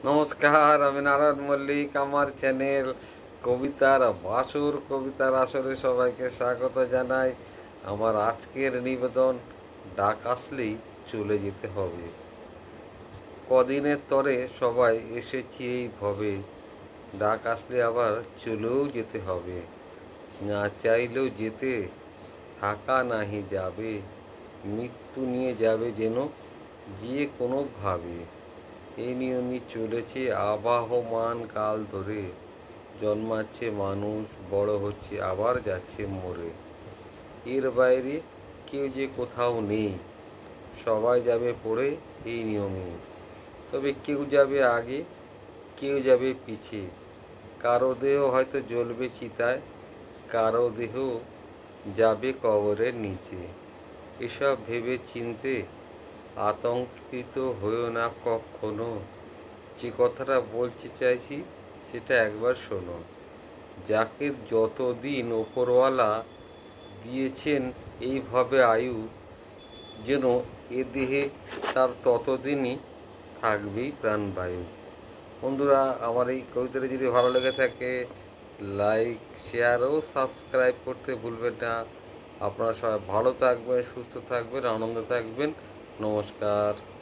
নমস্কার, আমি নারায়ণ মল্লিক। আমার চ্যানেল কবিতার বাসুর কবিতার আসরে সবাইকে স্বাগত জানাই। আমার আজকের নিবেদন, ডাক আসলেই চলে যেতে হবে। কদিনের তরে সবাই এসেছি এই ভবে, ডাক আসলে আবার চলেও যেতে হবে। না চাইলেও যেতে থাকা নাহি যাবে, মৃত্যু নিয়ে যাবে যেন যে কোনোভাবে। এই নিয়মই চলেছে আবাহমান কাল ধরে, জন্মাচ্ছে মানুষ, বড় হচ্ছে, আবার যাচ্ছে মরে। এর বাইরে কেউ যে কোথাও নেই, সবাই যাবে পড়ে এই নিয়মে। তবে কেউ যাবে আগে, কেউ যাবে পিছে, কারো দেহ হয়তো জ্বলবে চিতায়, কারো দেহ যাবে কবরের নিচে। এসব ভেবে চিনতে আতঙ্কিত হয়েও না কখনো। যে কথাটা বলতে চাইছি সেটা একবার শোনো। যাকে যতদিন ওপরওয়ালা দিয়েছেন এইভাবে আয়ু, যেন এ দেহে তার ততদিনই থাকবেই প্রাণবায়ু। বন্ধুরা, আমার এই কবিতাটা যদি ভালো লেগে থাকে, লাইক, শেয়ার ও সাবস্ক্রাইব করতে ভুলবেন না। আপনারা সবাই ভালো থাকবেন, সুস্থ থাকবেন, আনন্দে থাকবেন। নমস্কার।